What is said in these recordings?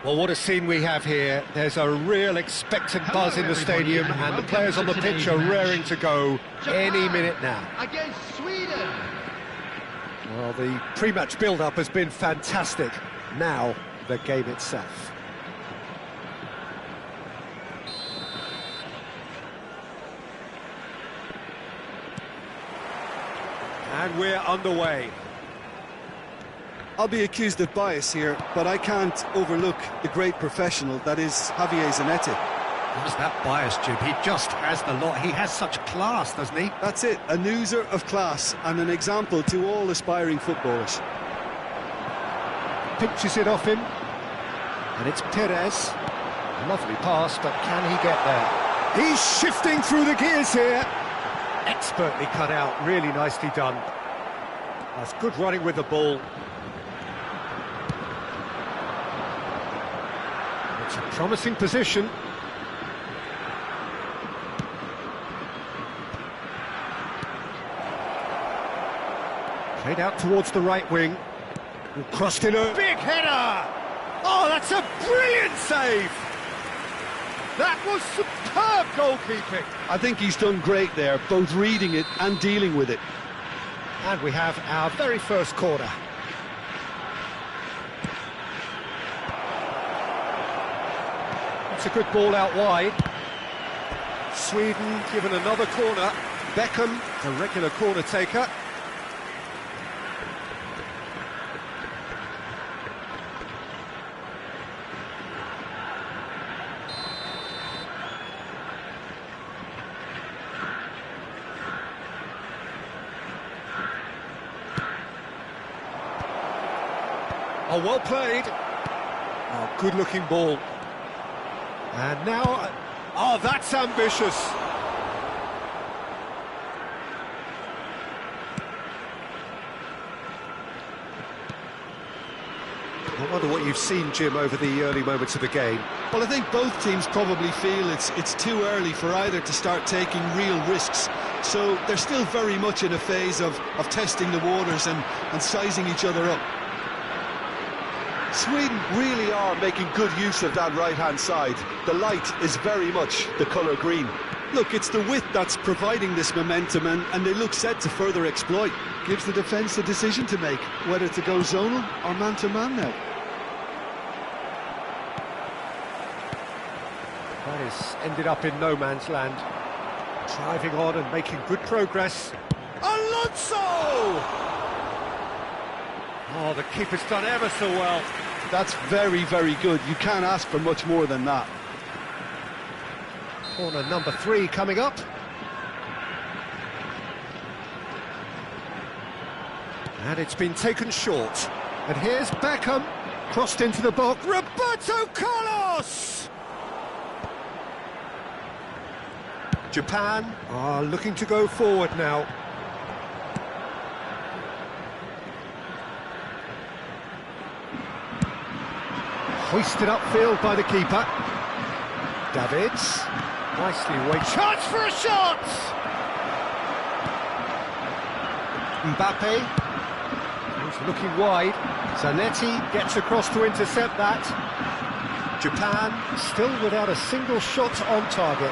Well, what a scene we have here. There's a real expectant buzz in the stadium, and the players on the pitch are raring to go any minute now. Against Sweden. Well, the pre-match build-up has been fantastic. Now, the game itself. And we're underway. I'll be accused of bias here, but I can't overlook the great professional that is Javier Zanetti. What's that bias, Jim? He just has the lot. He has such class, doesn't he? That's it, an oozer of class and an example to all aspiring footballers. Pinches it off him. And it's Perez. Lovely pass, but can he get there? He's shifting through the gears here. Expertly cut out, really nicely done. That's good running with the ball. It's a promising position. Played out towards the right wing. Crossed in a big header! Oh, that's a brilliant save! That was superb goalkeeping. I think he's done great there, both reading it and dealing with it. And we have our very first corner. It's a good ball out wide. Sweden given another corner. Beckham, the regular corner taker. Oh, well played. Oh, good-looking ball. And now... Oh, that's ambitious. I wonder what you've seen, Jim, over the early moments of the game. Well, I think both teams probably feel it's too early for either to start taking real risks. So they're still very much in a phase of testing the waters and sizing each other up. Sweden really are making good use of that right-hand side. The light is very much the colour green. Look, it's the width that's providing this momentum, and they look set to further exploit. Gives the defence a decision to make, whether to go zonal or man-to-man now. That is ended up in no man's land. Driving on and making good progress. Alonso! Oh, the keeper's done ever so well. That's very, very good. You can't ask for much more than that. Corner number 3 coming up. And it's been taken short. And here's Beckham, crossed into the box. Roberto Carlos! Japan are looking to go forward now. Hoisted upfield by the keeper. Davids. Nicely weighted. Chance for a shot! Mbappe. He's looking wide. Zanetti gets across to intercept that. Japan still without a single shot on target.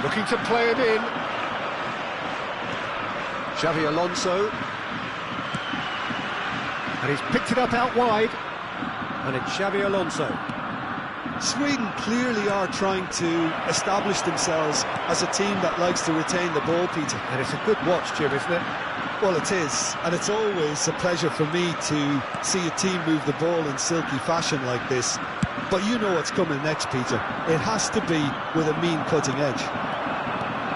Looking to play him in. Xavi Alonso. And he's picked it up out wide. And it's Xavi Alonso. Sweden clearly are trying to establish themselves as a team that likes to retain the ball, Peter. And it's a good watch, Jim, isn't it? Well, it is. And it's always a pleasure for me to see a team move the ball in silky fashion like this. But you know what's coming next, Peter. It has to be with a mean cutting edge.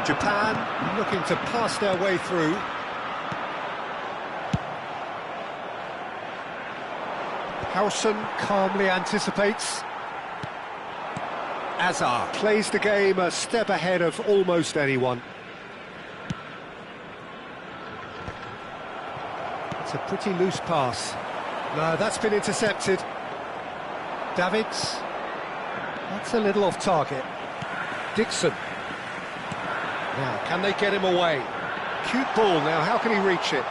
Japan looking to pass their way through. Howson calmly anticipates. Azar plays the game a step ahead of almost anyone. It's a pretty loose pass. No, that's been intercepted. Davids. That's a little off target. Dixon. Now, can they get him away? Cute ball now, how can he reach it?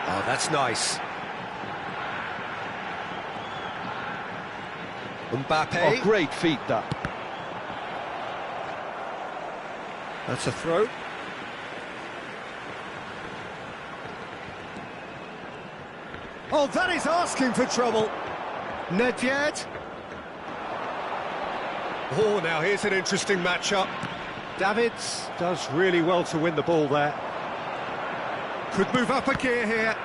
Oh, that's nice. Mbappe. Oh, great feat, that. That's a throw. Oh, that is asking for trouble. Nedved. Oh, now here's an interesting matchup. Davids does really well to win the ball there. Could move up a gear here.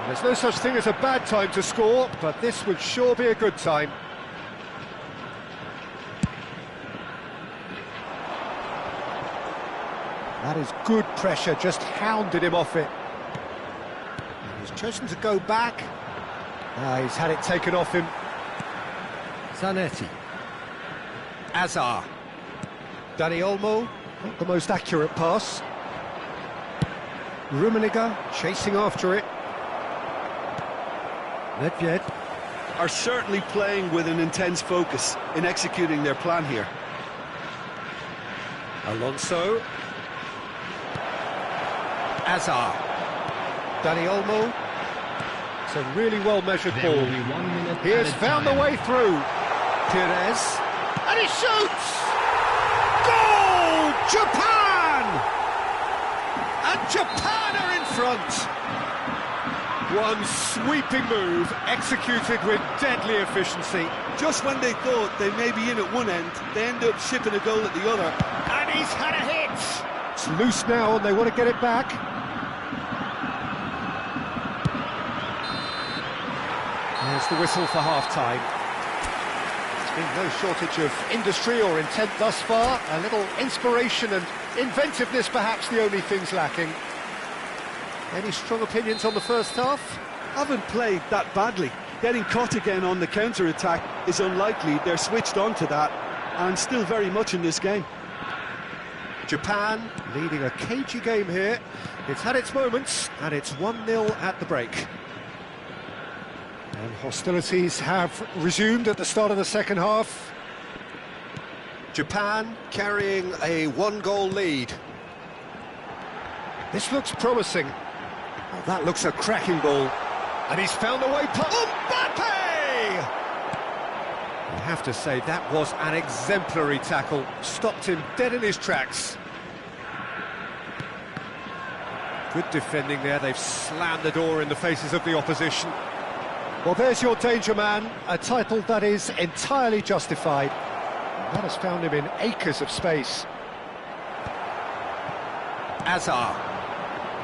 There's no such thing as a bad time to score, but this would sure be a good time. That is good pressure, just hounded him off it. And he's chosen to go back. He's had it taken off him. Zanetti. Azar. Dani Olmo, not the most accurate pass. Rummenigge chasing after it. Nedved are certainly playing with an intense focus in executing their plan here. Alonso. Azar. Dani Olmo. It's a really well-measured ball. He has found the way through. Pires. And he shoots! Goal! Japan! And Japan are in front. One sweeping move, executed with deadly efficiency. Just when they thought they may be in at one end, they end up shipping a goal at the other. And he's had a hit! It's loose now and they want to get it back. There's the whistle for half-time. There's been no shortage of industry or intent thus far. A little inspiration and inventiveness perhaps the only things lacking. Any strong opinions on the first half? Haven't played that badly. Getting caught again on the counter-attack is unlikely. They're switched on to that and still very much in this game. Japan leading a cagey game here. It's had its moments and it's 1-0 at the break. And hostilities have resumed at the start of the second half. Japan carrying a one-goal lead. This looks promising. Oh, that looks a cracking ball. And he's found a way past... Mbappe! I have to say, that was an exemplary tackle. Stopped him dead in his tracks. Good defending there. They've slammed the door in the faces of the opposition. Well, there's your danger man, a title that is entirely justified. That has found him in acres of space. Azar.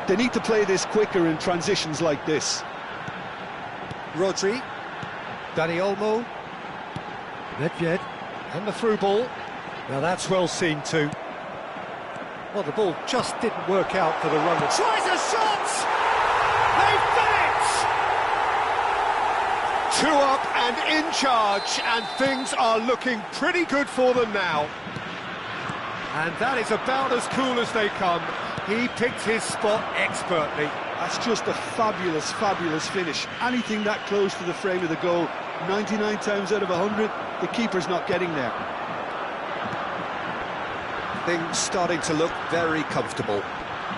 They need to play this quicker in transitions like this. Rodri. Dani Olmo. Nedved. And the through ball. Now that's well seen too. Well, the ball just didn't work out for the runner. Tries a shot! They've done it! 2 up and in charge, and things are looking pretty good for them now. And that is about as cool as they come. He picked his spot expertly. That's just a fabulous, fabulous finish. Anything that close to the frame of the goal, 99 times out of 100, the keeper's not getting there. Things starting to look very comfortable.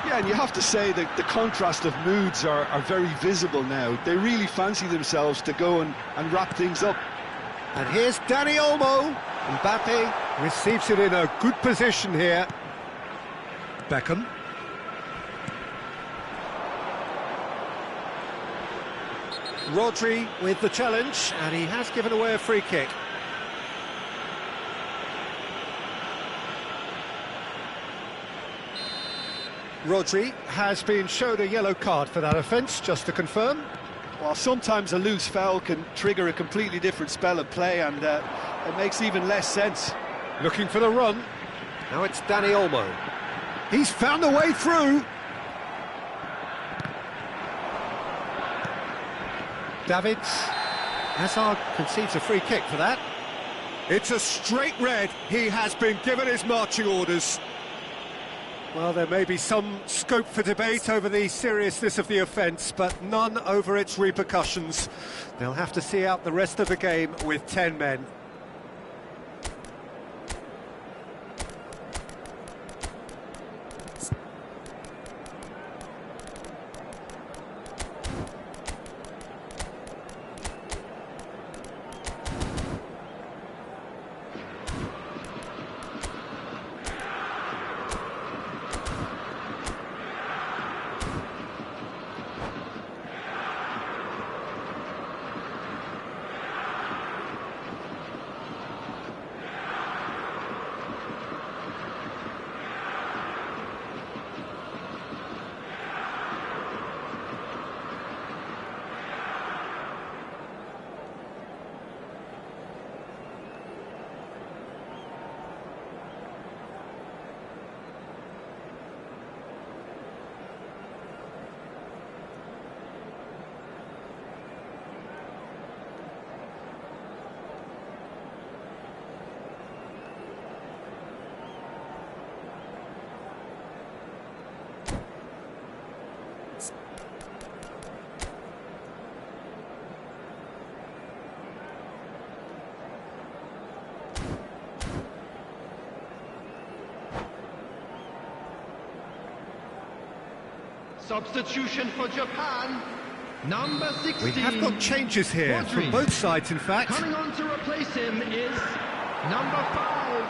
Yeah, and you have to say that the contrast of moods are very visible now. They really fancy themselves to go and wrap things up. And here's Dani Olmo. Mbappe receives it in a good position here. Beckham. Rodri with the challenge, and he has given away a free kick. Rodri has been shown a yellow card for that offence, just to confirm. Well, sometimes a loose foul can trigger a completely different spell of play, and it makes even less sense. Looking for the run. Now it's Dani Olmo. He's found a way through. Davids. Hazard concedes a free kick for that. It's a straight red. He has been given his marching orders. Well, there may be some scope for debate over the seriousness of the offence, but none over its repercussions. They'll have to see out the rest of the game with 10 men. Substitution for Japan, number 16. We have got changes here from both sides, in fact. Coming on to replace him is number 5,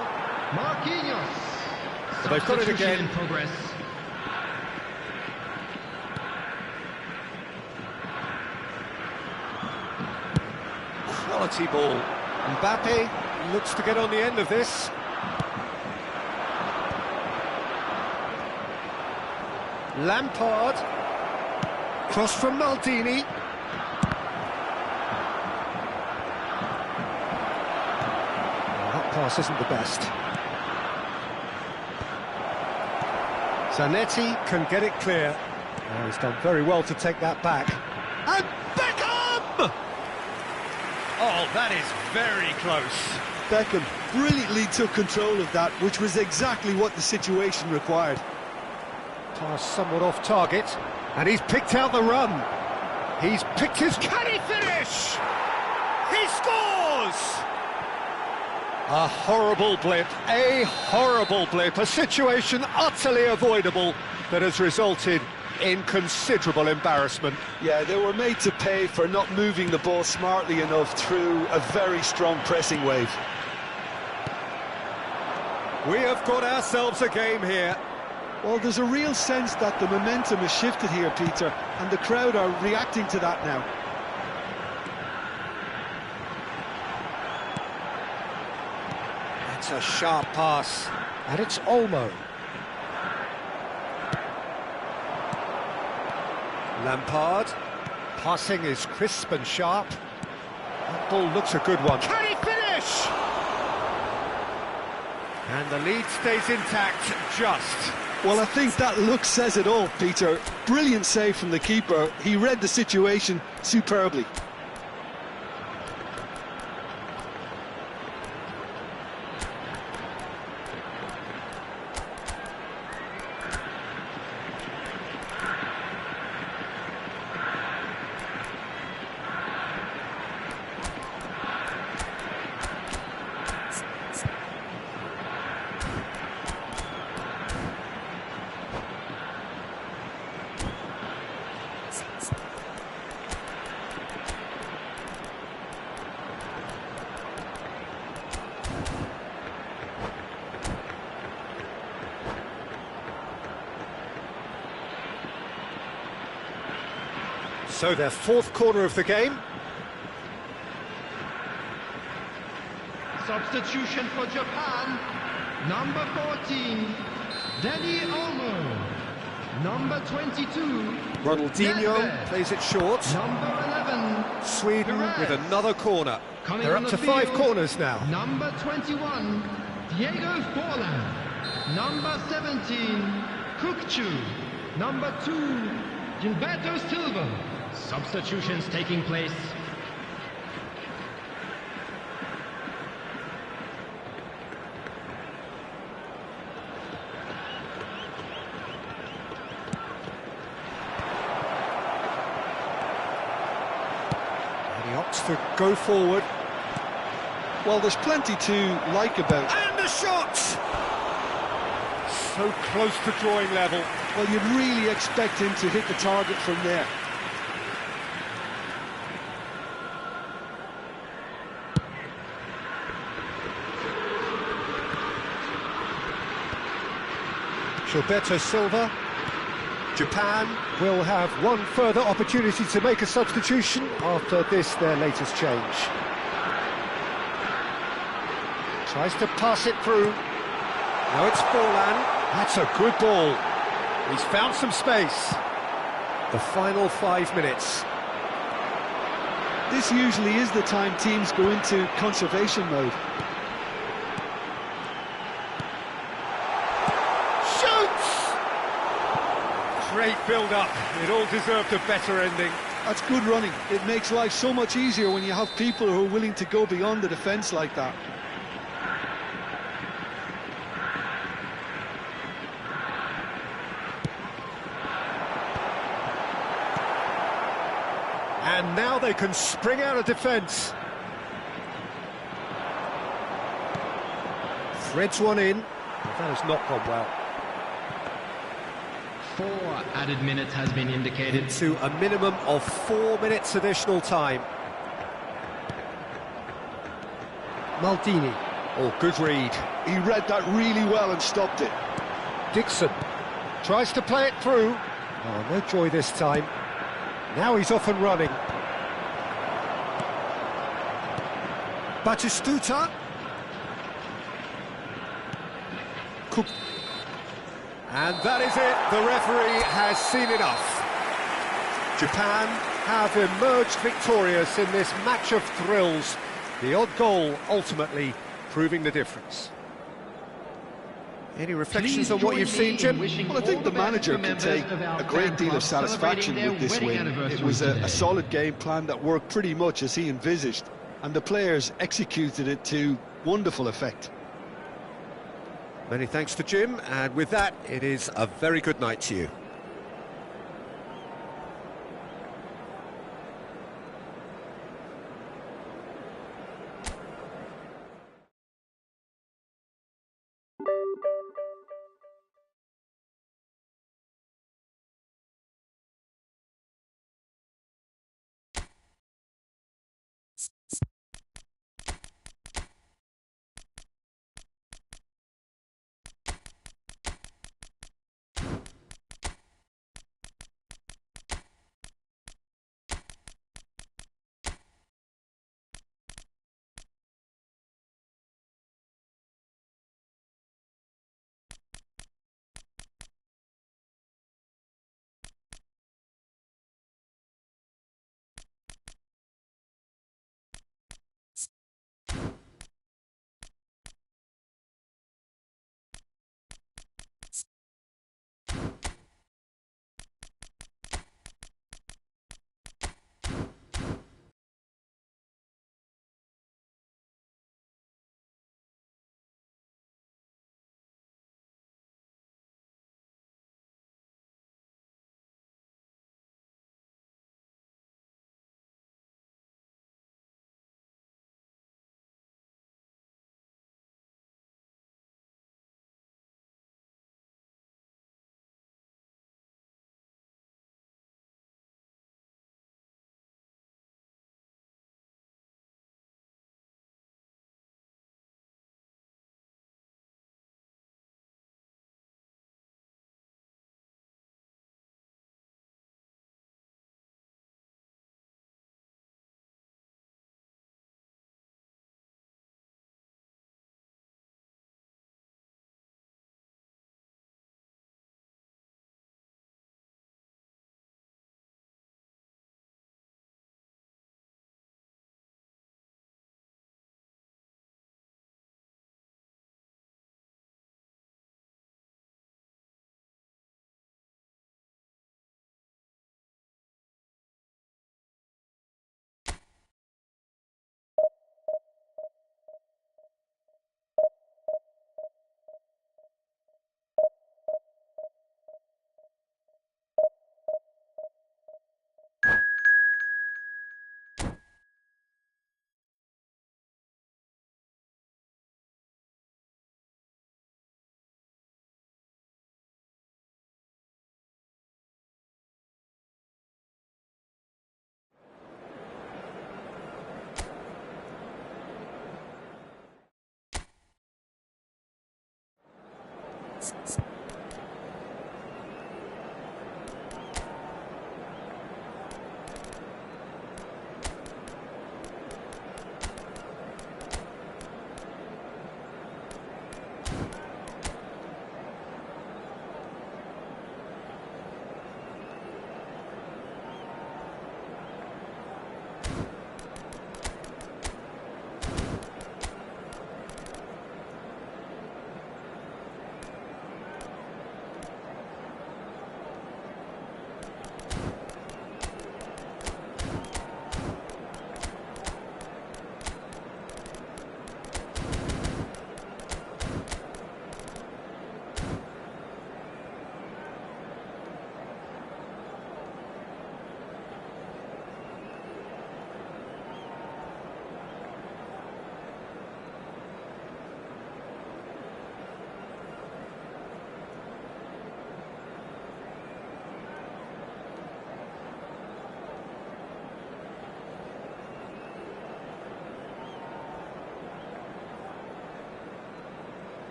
Marquinhos. They've got it again. In progress. Quality ball. Mbappe looks to get on the end of this. Lampard. Cross from Maldini. That pass isn't the best. Zanetti can get it clear. Oh, he's done very well to take that back. And Beckham! Oh, that is very close. Beckham brilliantly took control of that, which was exactly what the situation required. Pass somewhat off target, and he's picked out the run. He's picked his... Can he finish? He scores! A horrible blip, a situation utterly avoidable that has resulted in considerable embarrassment. Yeah, they were made to pay for not moving the ball smartly enough through a very strong pressing wave. We have got ourselves a game here. Well, there's a real sense that the momentum has shifted here, Peter, and the crowd are reacting to that now. It's a sharp pass, and it's Olmo. Lampard. Passing is crisp and sharp. That ball looks a good one. Can he finish? And the lead stays intact, just. Well, I think that look says it all, Peter. Brilliant save from the keeper. He read the situation superbly. So their fourth corner of the game. Substitution for Japan, number 14, Dani Olmo. Number 22, Ronaldinho Nedved. plays it short. Number 11, Sweden Perez. with another corner. Coming They're on up the to 5 field, corners now. Number 21, Diego Forlan. Number 17, Kukcu. Number 2, Gilberto Silva. Substitutions taking place. And he opts to go forward. Well, there's plenty to like about. And the shot! So close to drawing level. Well, you'd really expect him to hit the target from there. Gilberto Silva. Japan will have one further opportunity to make a substitution after this, their latest change. Tries to pass it through. Now it's Forlan. That's a good ball. He's found some space. The final 5 minutes. This usually is the time teams go into conservation mode. Great build-up. It all deserved a better ending. That's good running. It makes life so much easier when you have people who are willing to go beyond the defence like that. And now they can spring out of defence. Threads one in, but that has not gone well. 4 added minutes has been indicated. To a minimum of 4 minutes additional time. Maldini. Oh, good read. He read that really well and stopped it. Dixon tries to play it through. Oh, no joy this time. Now he's off and running. Batistuta. And that is it. The referee has seen enough. Japan have emerged victorious in this match of thrills. The odd goal ultimately proving the difference. Any reflections on what you've seen, Jim? Well, I think the manager can take a great deal of satisfaction with this win. It was a solid game plan that worked pretty much as he envisaged, and the players executed it to wonderful effect. Many thanks to Jim, and with that, it is a very good night to you.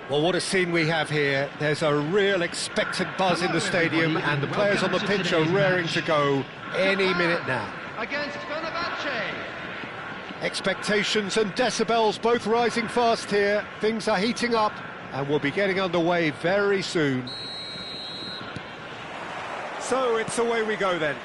Well, what a scene we have here. There's a real expectant buzz in the stadium, and the players on the pitch are raring to go any minute now. Against Fenerbahce. Expectations and decibels both rising fast here. Things are heating up, and we'll be getting underway very soon. So it's away we go then.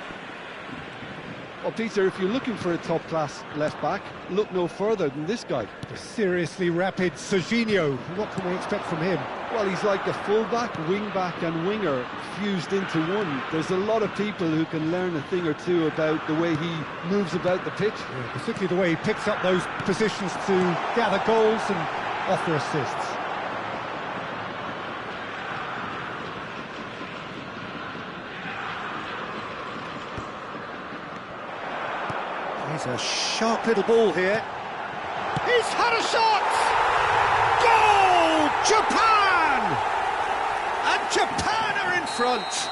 Well, Peter, if you're looking for a top-class left-back, look no further than this guy. The seriously rapid Serginho. What can we expect from him? Well, he's like a full-back, wing-back and winger fused into one. There's a lot of people who can learn a thing or two about the way he moves about the pitch. Yeah, particularly the way he picks up those positions to gather goals and offer assists. He's a sharp little ball here. He's had a shot! Goal! Japan! And Japan are in front.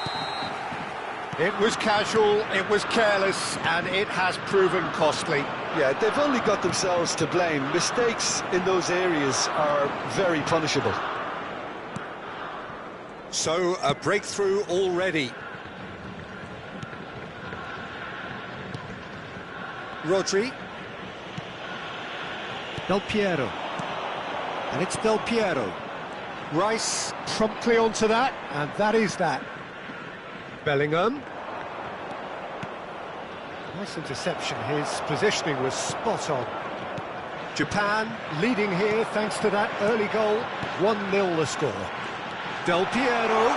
It was casual, it was careless, and it has proven costly. Yeah, they've only got themselves to blame. Mistakes in those areas are very punishable. So, a breakthrough already. Rodri. Del Piero. And it's Del Piero. Rice promptly onto that, and that is that. Bellingham. Nice interception, his positioning was spot on. Japan leading here thanks to that early goal. 1-0 the score. Del Piero.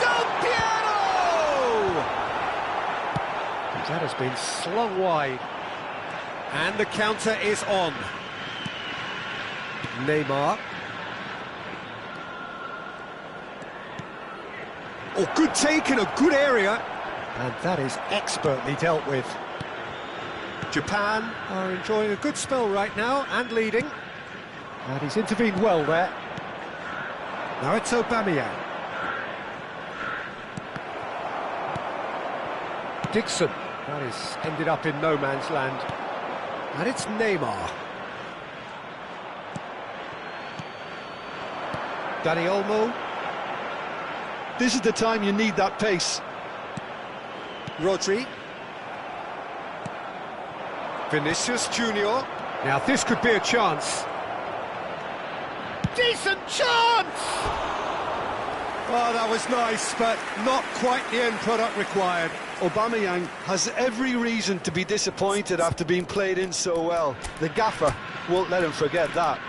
Del Piero! That has been slung wide. And the counter is on. Neymar. Oh, good take in a good area. And that is expertly dealt with. Japan are enjoying a good spell right now and leading. And he's intervened well there. Now it's Aubameyang. Dixon. That is ended up in no man's land. And it's Neymar. Dani Olmo. This is the time you need that pace. Rodri. Vinicius Junior. Now this could be a chance. Decent chance! Oh, that was nice, but not quite the end product required. Aubameyang has every reason to be disappointed after being played in so well. The gaffer won't let him forget that.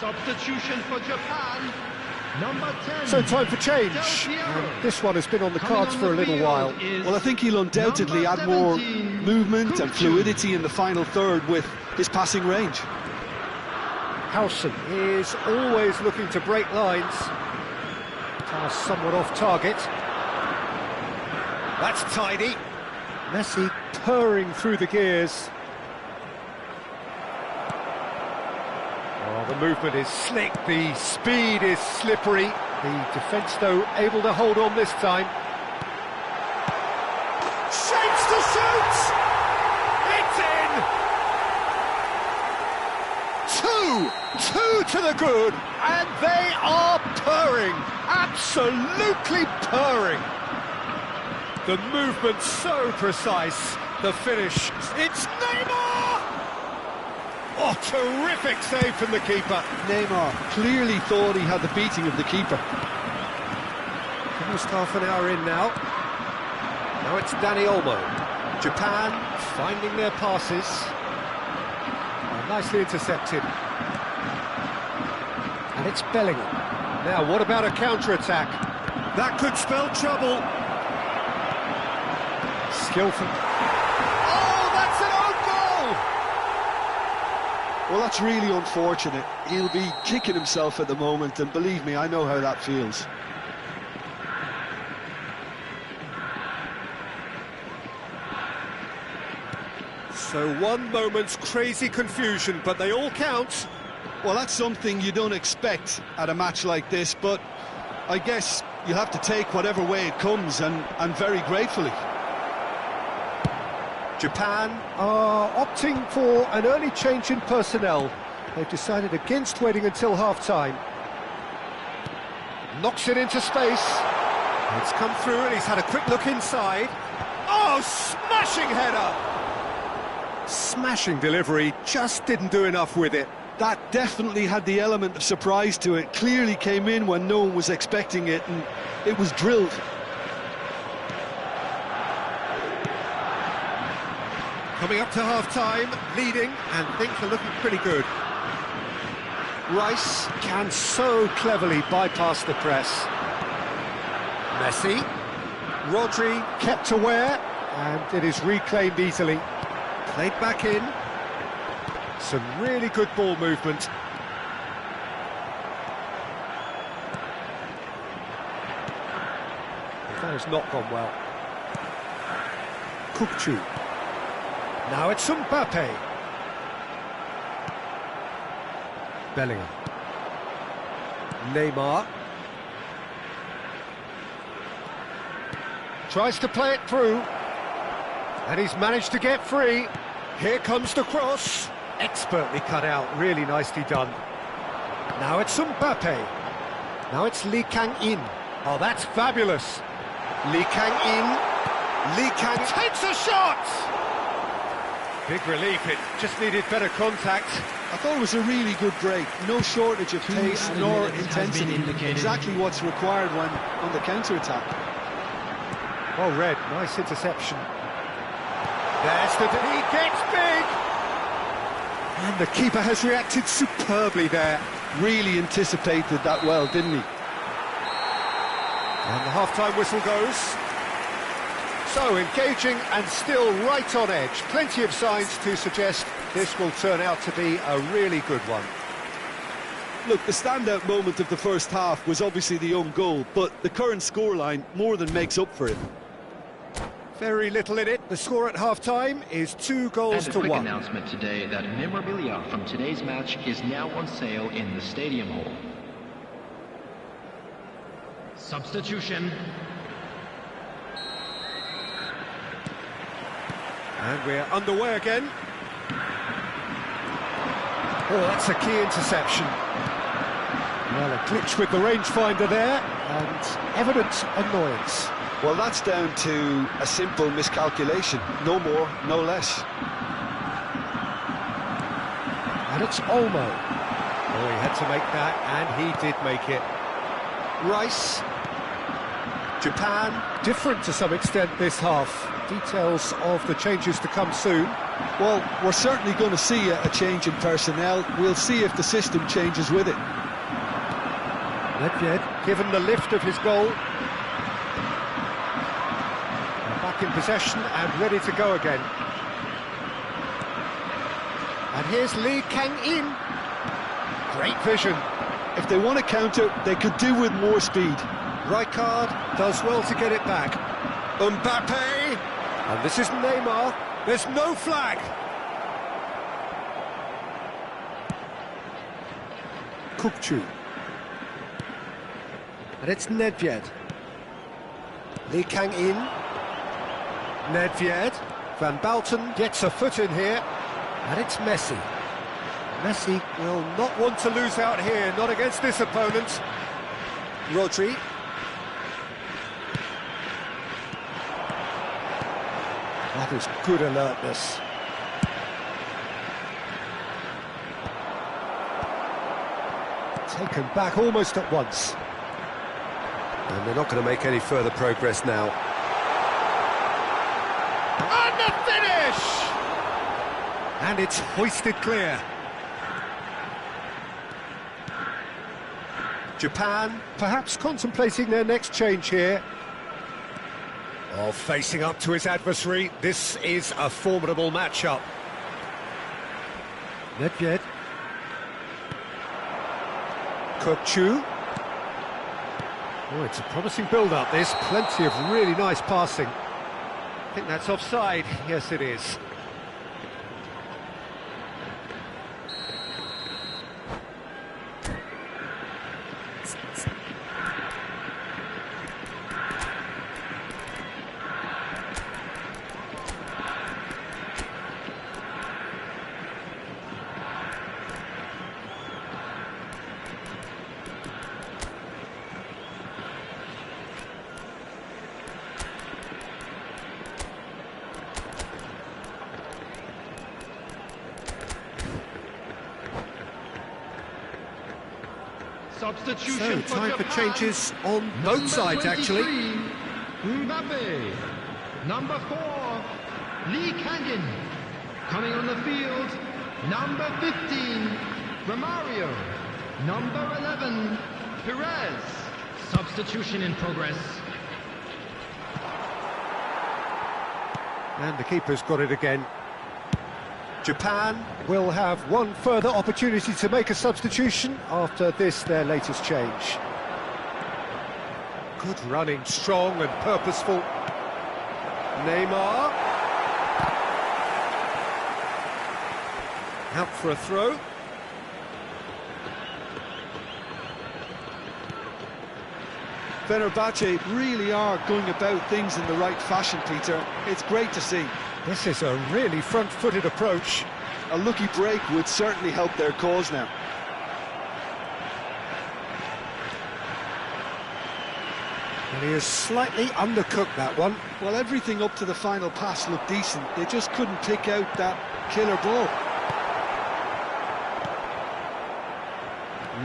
Substitution for Japan. Number 10. So time for change. And this one has been on the cards for a little while. Well, I think he'll undoubtedly add more movement and fluidity in the final third with his passing range. Howson is always looking to break lines. Pass somewhat off target. That's tidy. Messi purring through the gears. Oh, the movement is slick, the speed is slippery. The defence, though, able to hold on this time. Shapes to shoot! It's in! Two to the good, and they are purring, absolutely purring. The movement so precise, the finish, it's Neymar! Oh, terrific save from the keeper. Neymar clearly thought he had the beating of the keeper. Almost half an hour in now. Now it's Dani Olmo. Japan finding their passes. Oh, nicely intercepted. And it's Bellingham. Now, what about a counter-attack? That could spell trouble. Skillful. Oh, that's an own goal! Well, that's really unfortunate. He'll be kicking himself at the moment, and believe me, I know how that feels. So one moment's crazy confusion, but they all count. Well, that's something you don't expect at a match like this, but I guess you have to take whatever way it comes, and very gratefully. Japan are opting for an early change in personnel. They've decided against waiting until half-time. Knocks it into space. It's come through and he's had a quick look inside. Oh, smashing header! Smashing delivery, just didn't do enough with it. That definitely had the element of surprise to it. Clearly came in when no one was expecting it, and it was drilled. Coming up to half-time, leading, and things are looking pretty good. Rice can so cleverly bypass the press. Messi. Rodri kept aware, and it is reclaimed easily. Played back in. Some really good ball movement. That has not gone well. Kukçu. Now it's Mbappe. Bellingham. Neymar. Tries to play it through. And he's managed to get free. Here comes the cross. Expertly cut out, really nicely done. Now it's Mbappe. Now it's Lee Kang-in. Oh, that's fabulous. Lee Kang-in. Lee Kang takes a shot! Big relief, it just needed better contact. I thought it was a really good break. No shortage of pace nor intensity. Exactly what's required when on the counter-attack. Well read, nice interception. There's the... He gets big! And the keeper has reacted superbly there. Really anticipated that well, didn't he? And the half-time whistle goes. So, engaging and still right on edge. Plenty of signs to suggest this will turn out to be a really good one. Look, the standout moment of the first half was obviously the own goal, but the current scoreline more than makes up for it. Very little in it. The score at half-time is 2 goals to 1. And a quick announcement today that memorabilia from today's match is now on sale in the stadium hall. Substitution. And we're underway again. Oh, that's a key interception. Well, a glitch with the rangefinder there, and evident annoyance. Well, that's down to a simple miscalculation. No more, no less. And it's Olmo. Oh, he had to make that, and he did make it. Rice. Japan, different to some extent this half. Details of the changes to come soon. Well, we're certainly going to see a change in personnel. We'll see if the system changes with it. Nedved, given the lift of his goal. Back in possession and ready to go again. And here's Lee Kang-in. Great vision. If they want to counter, they could do with more speed. Rijkaard does well to get it back. Mbappe! And this is Neymar. There's no flag! Kukçu. And it's Nedved. Lee Kang-in. Nedved. Van Balten gets a foot in here. And it's Messi. Messi will not want to lose out here, not against this opponent. Rodri. That is good alertness. Taken back almost at once. And they're not going to make any further progress now. And the finish! And it's hoisted clear. Japan perhaps contemplating their next change here. Oh, facing up to his adversary, this is a formidable matchup. Nedved. Kukçu. Oh, it's a promising build-up, this. Plenty of really nice passing. I think that's offside. Yes, it is. So, Substitution time for Japan. changes on both sides, actually. Mbappe. Number 4, Lee Kangin. Coming on the field, number 15, Romario. Number 11, Perez. Substitution in progress. And the keeper's got it again. Japan will have one further opportunity to make a substitution after this, their latest change. Good running, strong and purposeful. Neymar. Out for a throw. Fenerbahce really are going about things in the right fashion, Peter. It's great to see. This is a really front-footed approach. A lucky break would certainly help their cause now. And he has slightly undercooked that one. Well, everything up to the final pass looked decent. They just couldn't pick out that killer ball.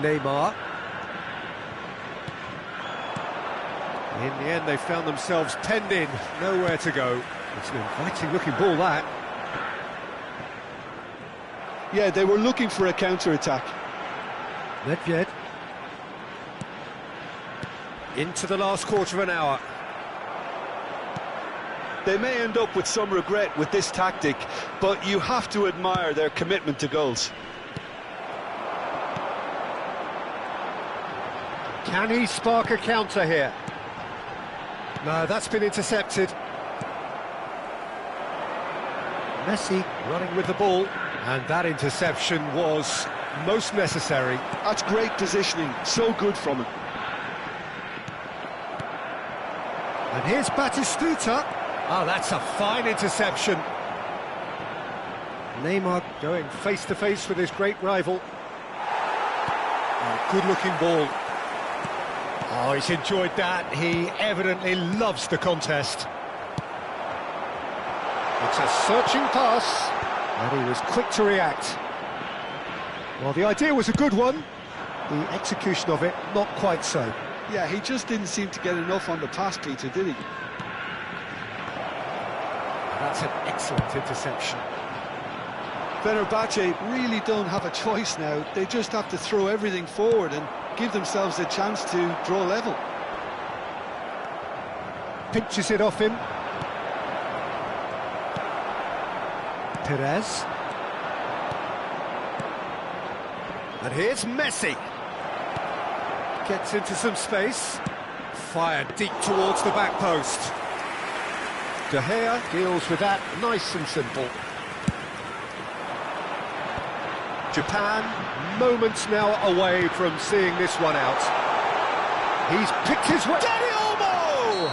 Neymar. In the end, they found themselves penned in, nowhere to go. It's an inviting-looking ball, that. Yeah, they were looking for a counter-attack. Nedved. Into the last quarter of an hour. They may end up with some regret with this tactic, but you have to admire their commitment to goals. Can he spark a counter here? No, that's been intercepted. Messi running with the ball, and that interception was most necessary. That's great positioning, so good from him. And here's Batistuta. Oh, that's a fine interception. Neymar going face-to-face with his great rival. Oh, good-looking ball. Oh, he's enjoyed that. He evidently loves the contest. It's a searching pass, and he was quick to react. Well, the idea was a good one. The execution of it, not quite so. Yeah, he just didn't seem to get enough on the pass, Peter, did he? That's an excellent interception. Fenerbahce really don't have a choice now. They just have to throw everything forward and give themselves a chance to draw level. Pinches it off him. Perez. And here's Messi. Gets into some space. Fired deep towards the back post. De Gea deals with that nice and simple. Japan, moments now away from seeing this one out. He's picked his way. Daddy Olmo!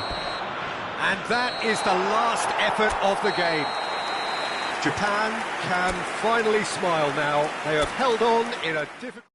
And that is the last effort of the game. Japan can finally smile now. They have held on in a difficult...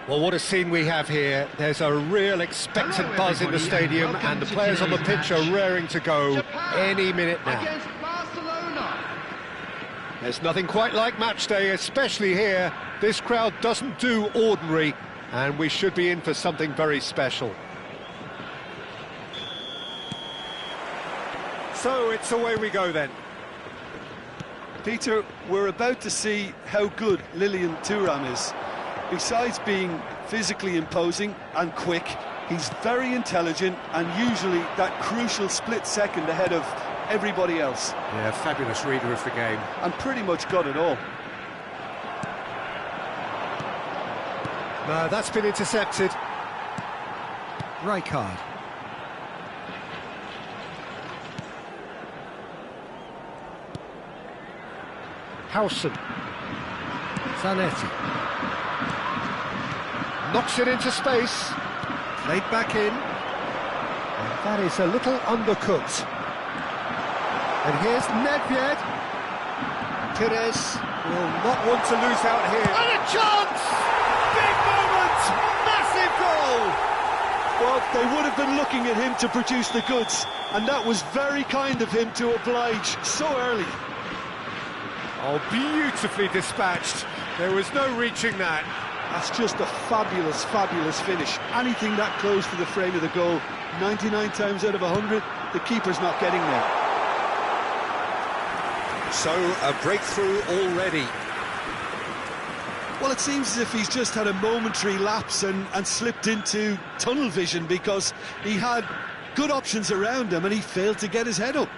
Well, what a scene we have here. There's a real expected buzz in the stadium, and the players on the pitch are raring to go any minute now. Against Barcelona. There's nothing quite like match day, especially here. This crowd doesn't do ordinary, and we should be in for something very special. So it's away we go then. Peter, we're about to see how good Lilian Thuram is. Besides being physically imposing and quick, he's very intelligent and usually that crucial split second ahead of everybody else. Yeah, fabulous reader of the game. And pretty much got it all. No, that's been intercepted. Rijkaard. Howson. Zanetti. Knocks it into space. Played back in. And that is a little undercooked. And here's Nedved. Pires will not want to lose out here. And a chance! Big moment! Massive goal! Well, they would have been looking at him to produce the goods, and that was very kind of him to oblige so early. Oh, beautifully dispatched. There was no reaching that. That's just a fabulous, fabulous finish. Anything that close to the frame of the goal, 99 times out of 100, the keeper's not getting there. So, a breakthrough already. Well, it seems as if he's just had a momentary lapse and slipped into tunnel vision, because he had good options around him and he failed to get his head up.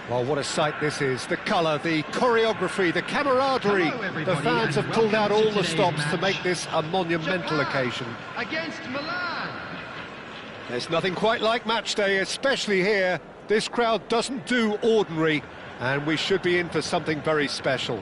Well, what a sight this is. The colour, the choreography, the camaraderie. The fans have pulled out all the stops to make this a monumental occasion. Against Milan. There's nothing quite like match day, especially here. This crowd doesn't do ordinary, and we should be in for something very special.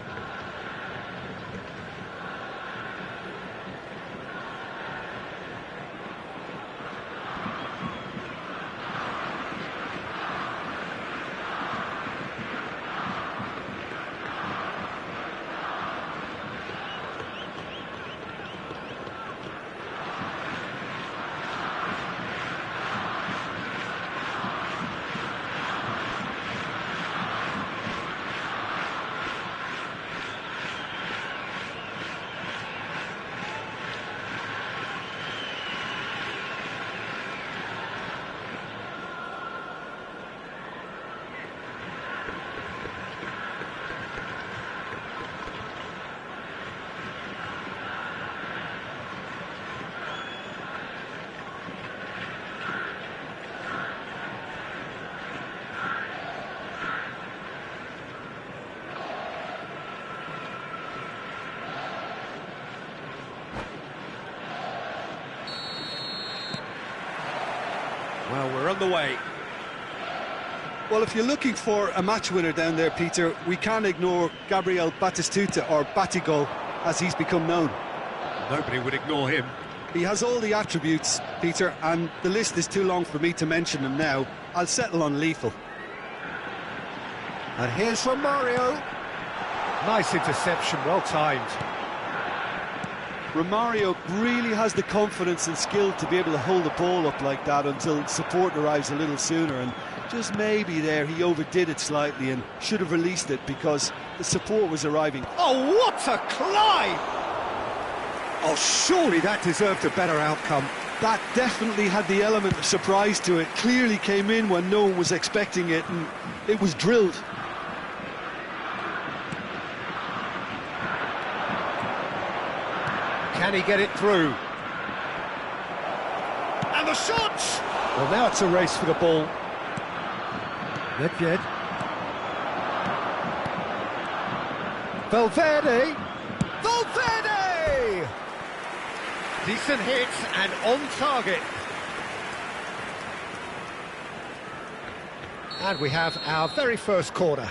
We're on the way. Well, if you're looking for a match winner down there, Peter, we can't ignore Gabriel Batistuta, or Batigol, as he's become known. Nobody would ignore him. He has all the attributes, Peter, and the list is too long for me to mention them now. I'll settle on lethal. And here's Romario. Nice interception, well timed. Romario really has the confidence and skill to be able to hold the ball up like that until support arrives a little sooner, and just maybe there he overdid it slightly and should have released it because the support was arriving. Oh, what a climb! Oh, surely that deserved a better outcome. That definitely had the element of surprise to it. Clearly came in when no one was expecting it, and it was drilled. Can he get it through? And the shot! Well, now it's a race for the ball. Nedved. Valverde! Valverde! Decent hit and on target. And we have our very first corner.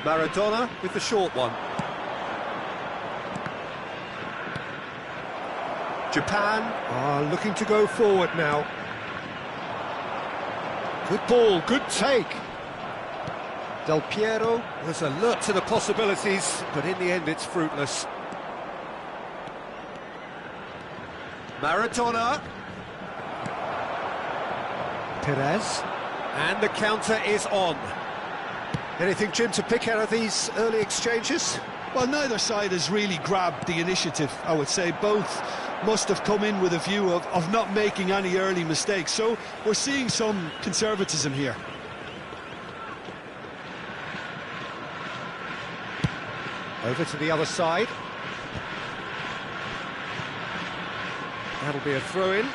Maradona with the short one. Japan are looking to go forward now. Good ball, good take. Del Piero was alert to the possibilities, but in the end it's fruitless. Maradona. Perez. And the counter is on. Anything, Jim, to pick out of these early exchanges? Well, neither side has really grabbed the initiative, I would say. Both must have come in with a view of not making any early mistakes. So we're seeing some conservatism here. Over to the other side. That'll be a throw-in.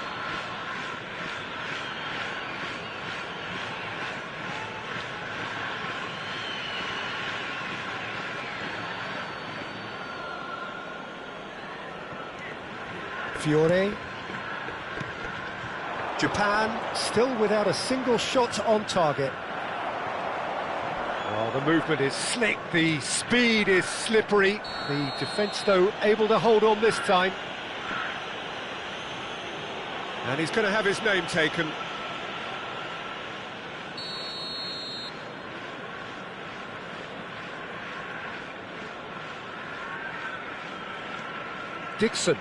Fiore. Japan still without a single shot on target. Oh, the movement is slick, the speed is slippery. The defence, though, able to hold on this time. And he's going to have his name taken. Dixon.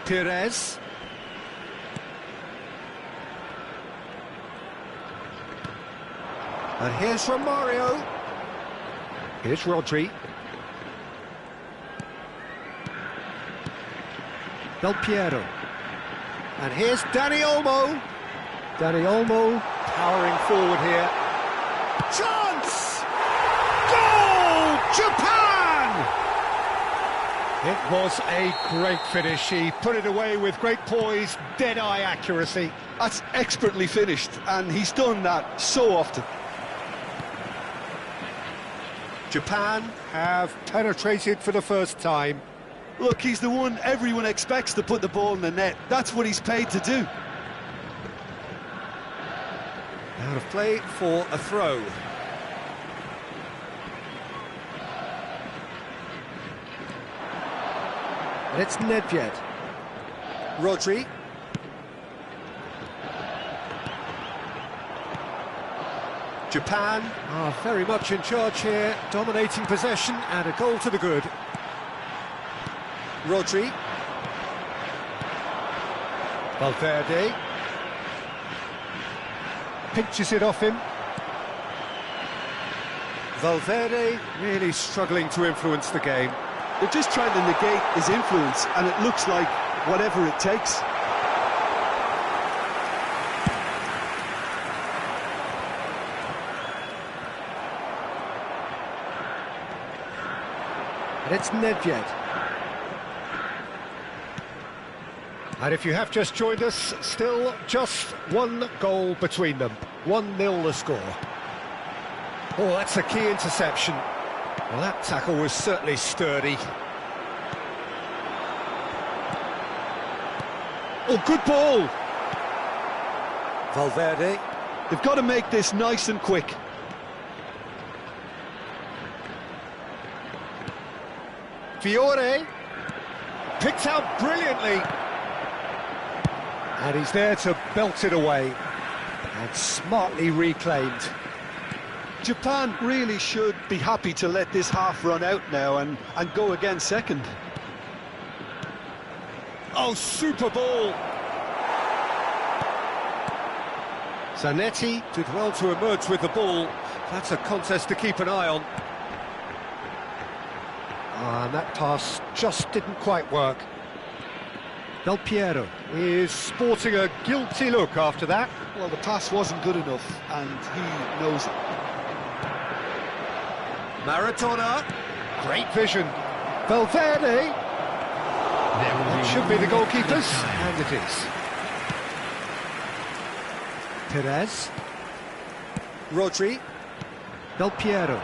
Perez. And here's Romario. Here's Rodri. Del Piero. And here's Dani Olmo. Dani Olmo powering forward here. Chance! Goal! Japan! It was a great finish. He put it away with great poise, dead-eye accuracy. That's expertly finished, and he's done that so often. Japan have penetrated for the first time. Look, he's the one everyone expects to put the ball in the net. That's what he's paid to do. Out of play for a throw. And it's Nedved. Rodri. Japan are very much in charge here, dominating possession and a goal to the good. Rodri. Valverde. Pinches it off him. Valverde really struggling to influence the game. They're just trying to negate his influence, and it looks like whatever it takes. And it's Nedved. And if you have just joined us, still just one goal between them. 1-0 the score. Oh, that's a key interception. Well, that tackle was certainly sturdy. Oh, good ball! Valverde. They've got to make this nice and quick. Fiore. Picked out brilliantly. And he's there to belt it away. And smartly reclaimed. Japan really should be happy to let this half run out now and go again second. Oh, super ball! Zanetti did well to emerge with the ball. That's a contest to keep an eye on. And that pass just didn't quite work. Del Piero is sporting a guilty look after that. Well, the pass wasn't good enough, and he knows it. Maradona, great vision. Valverde, that should be the goalkeepers, and it is. Perez, Rodri, Del Piero.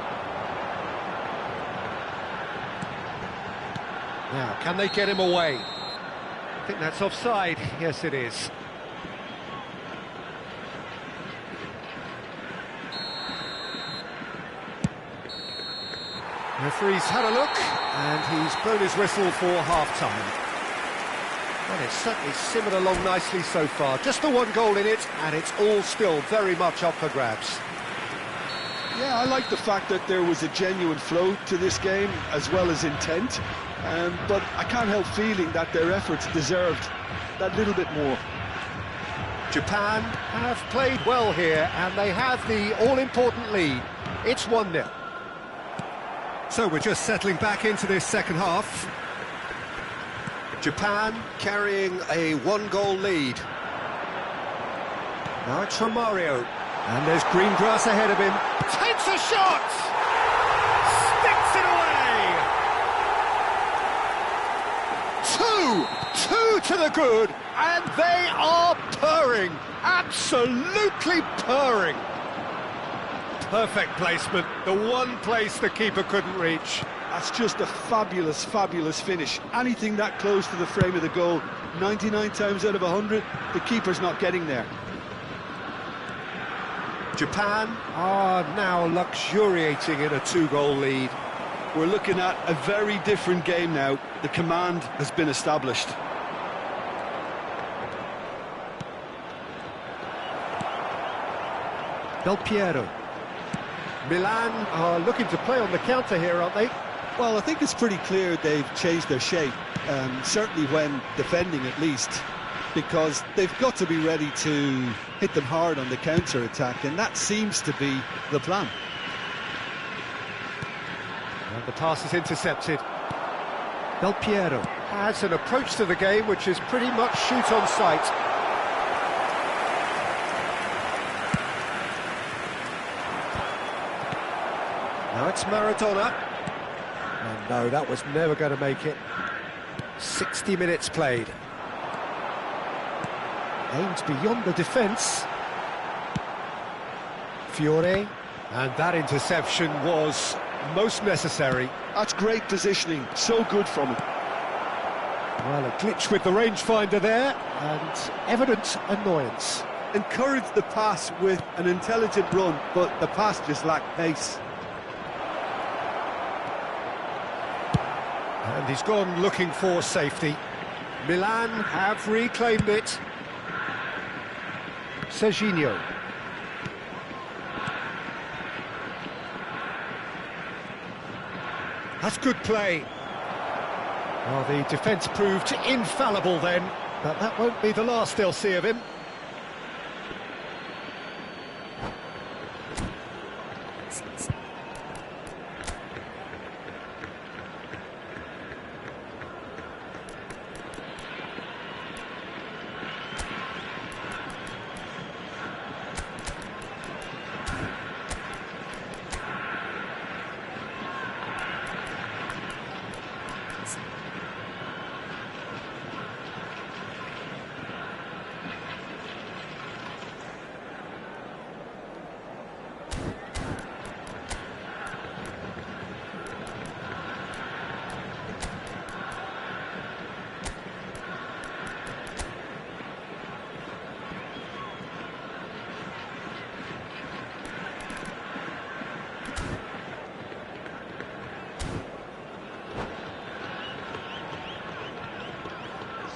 Now, can they get him away? I think that's offside. Yes, it is. Referee's had a look, and he's blown his whistle for half-time. And it's certainly simmered along nicely so far. Just the one goal in it, and it's all still very much up for grabs. Yeah, I like the fact that there was a genuine flow to this game, as well as intent. But I can't help feeling that their efforts deserved that little bit more. Japan have played well here, and they have the all-important lead. It's 1-0. So we're just settling back into this second half. Japan carrying a one-goal lead. Now it's Romario. And there's green grass ahead of him. Takes a shot! Sticks it away! Two to the good, and they are purring. Absolutely purring. Perfect placement, the one place the keeper couldn't reach. That's just a fabulous, fabulous finish. Anything that close to the frame of the goal, 99 times out of 100, the keeper's not getting there. Japan are now luxuriating in a two-goal lead. We're looking at a very different game now. The command has been established. Del Piero. Milan are looking to play on the counter here, aren't they? Well, I think it's pretty clear they've changed their shape, certainly when defending at least, because they've got to be ready to hit them hard on the counter-attack, and that seems to be the plan. And the pass is intercepted. Del Piero has an approach to the game which is pretty much shoot on sight. Now it's Maradona. And no, that was never going to make it. 60 minutes played. Aimed beyond the defence. Fiore. And that interception was most necessary. That's great positioning, so good from him. Well, a glitch with the rangefinder there, and evident annoyance. Encouraged the pass with an intelligent run, but the pass just lacked pace. And he's gone looking for safety. Milan have reclaimed it. Serginho. That's good play. Well, the defence proved infallible then, but that won't be the last they'll see of him.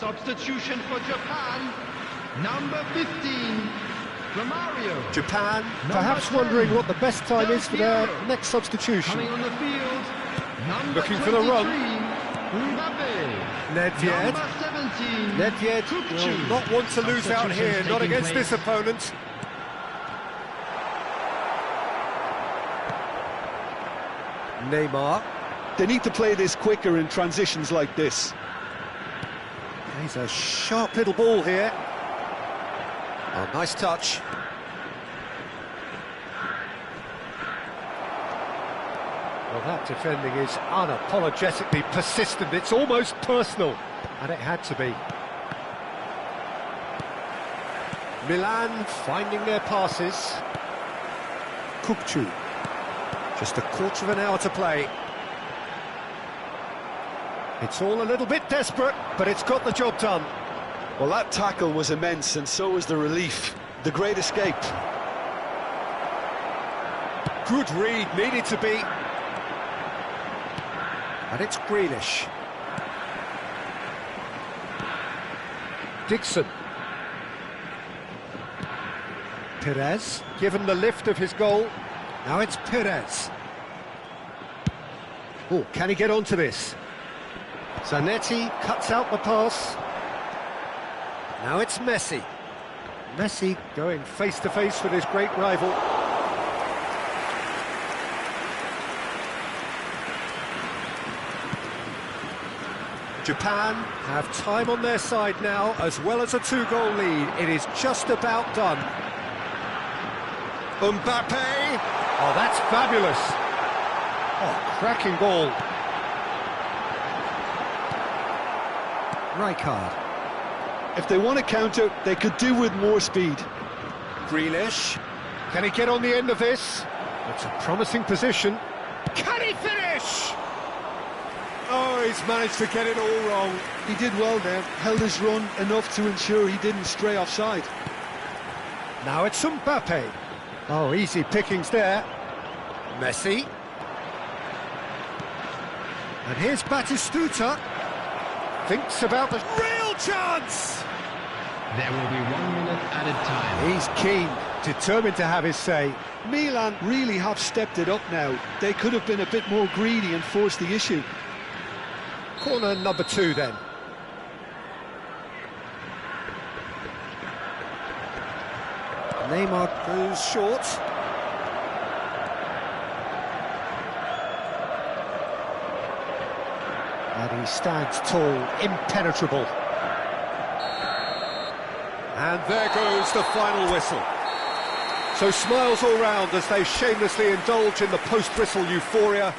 substitution for Japan, number 15, Romario. Japan perhaps wondering what the best time is for their next substitution. Coming on the field, number Looking for the run. Mbappe. Nedved. Number 17, Nedved will not want to lose out here, not against this opponent. Neymar. They need to play this quicker in transitions like this. He's a sharp little ball here. Oh, nice touch. Well, that defending is unapologetically persistent. It's almost personal, and it had to be. Milan finding their passes. Kukçu. Just a quarter of an hour to play. It's all a little bit desperate, but it's got the job done. Well, that tackle was immense, and so was the relief. The great escape. Good read, needed to be. And it's Grealish. Dixon. Perez, given the lift of his goal. Now it's Perez. Oh, can he get onto this? Zanetti cuts out the pass. Now it's Messi. Messi going face-to-face with his great rival. Japan have time on their side now, as well as a 2-goal lead. It is just about done. Mbappe! Oh, that's fabulous. Oh, cracking ball. Rijkaard. If they want to counter, they could do with more speed. Grealish. Can he get on the end of this? It's a promising position. Can he finish? Oh, he's managed to get it all wrong. He did well there, held his run enough to ensure he didn't stray offside. Now it's Mbappe. Oh, easy pickings there. Messi. And here's Batistuta. Thinks about the real chance! There will be 1 minute added time. He's keen, determined to have his say. Milan really have stepped it up now. They could have been a bit more greedy and forced the issue. Corner number 2 then. Neymar goes short. And he stands tall, impenetrable. And there goes the final whistle. So smiles all round as they shamelessly indulge in the post-whistle euphoria.